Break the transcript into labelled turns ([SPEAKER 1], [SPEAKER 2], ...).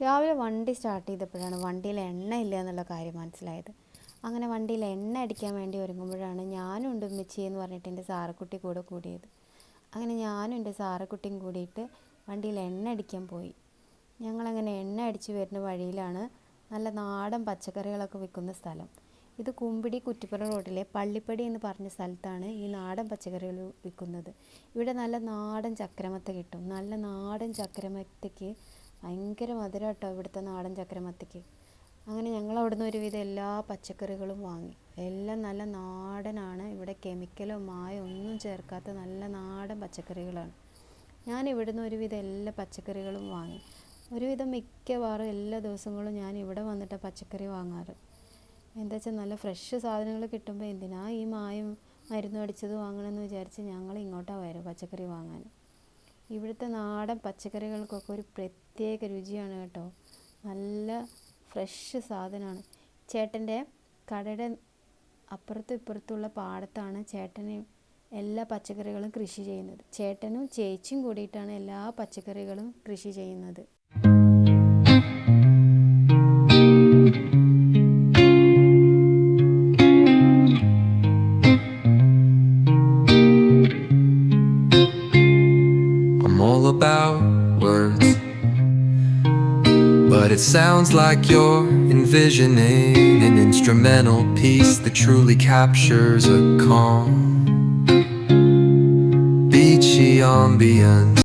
[SPEAKER 1] രാവിലെ വണ്ടി സ്റ്റാർട്ട് ചെയ്തപ്പോഴാണ് വണ്ടിയിൽ എണ്ണ ഇല്ല എന്നുള്ള കാര്യം മനസ്സിലായത്. അങ്ങനെ വണ്ടിയിൽ എണ്ണ അടിക്കാൻ വേണ്ടി ഒരുങ്ങുമ്പോഴാണ് ഞാനും ഉണ്ട് ഉമ്മച്ചി എന്ന് പറഞ്ഞിട്ട് എൻ്റെ സാറക്കുട്ടി കൂടെ കൂടിയത്. അങ്ങനെ ഞാനും എൻ്റെ സാറക്കുട്ടിയും കൂടിയിട്ട് വണ്ടിയിൽ എണ്ണ അടിക്കാൻ പോയി. ഞങ്ങളങ്ങനെ എണ്ണ അടിച്ച് വരുന്ന വഴിയിലാണ് നല്ല നാടൻ പച്ചക്കറികളൊക്കെ വിൽക്കുന്ന സ്ഥലം. ഇത് കുമ്പിടി കുറ്റിപ്പുറം റോഡിലെ പള്ളിപ്പടി എന്ന് പറഞ്ഞ സ്ഥലത്താണ് ഈ നാടൻ പച്ചക്കറികൾ വിൽക്കുന്നത്. ഇവിടെ നല്ല നാടൻ ചക്കരമത്ത കിട്ടും. നല്ല നാടൻ ചക്കരമത്തയ്ക്ക് ഭയങ്കര മധുരം കേട്ടോ ഇവിടുത്തെ നാടൻ ചക്കരമത്തയ്ക്ക്. അങ്ങനെ ഞങ്ങൾ അവിടുന്ന് ഒരുവിധം എല്ലാ പച്ചക്കറികളും വാങ്ങി. എല്ലാം നല്ല നാടനാണ്. ഇവിടെ കെമിക്കലോ മായോ ഒന്നും ചേർക്കാത്ത നല്ല നാടൻ പച്ചക്കറികളാണ്. ഞാൻ ഇവിടുന്ന് ഒരുവിധം എല്ലാ പച്ചക്കറികളും വാങ്ങി. ഒരുവിധം മിക്കവാറും എല്ലാ ദിവസങ്ങളും ഞാൻ ഇവിടെ വന്നിട്ട് പച്ചക്കറി വാങ്ങാറ്. എന്താ വെച്ചാൽ നല്ല ഫ്രഷ് സാധനങ്ങൾ കിട്ടുമ്പോൾ എന്തിനാ ഈ മായം മരുന്ന് അടിച്ചത് വാങ്ങണമെന്ന് വിചാരിച്ച് ഞങ്ങൾ ഇങ്ങോട്ടാണ് വരും പച്ചക്കറി വാങ്ങാൻ. ഇവിടുത്തെ നാടൻ പച്ചക്കറികൾക്കൊക്കെ ഒരു പ്രത്യേക രുചിയാണ് കേട്ടോ. നല്ല ഫ്രഷ് സാധനമാണ്. ചേട്ടൻ്റെ കടയുടെ അപ്പുറത്തും ഇപ്പുറത്തുള്ള പാടത്താണ് ചേട്ടന് എല്ലാ പച്ചക്കറികളും കൃഷി ചെയ്യുന്നത്. ചേട്ടനും ചേച്ചിയും കൂടിയിട്ടാണ് എല്ലാ പച്ചക്കറികളും കൃഷി ചെയ്യുന്നത്.
[SPEAKER 2] I'm all about words, but it sounds like you're envisioning an instrumental piece that truly captures a calm, beachy ambience.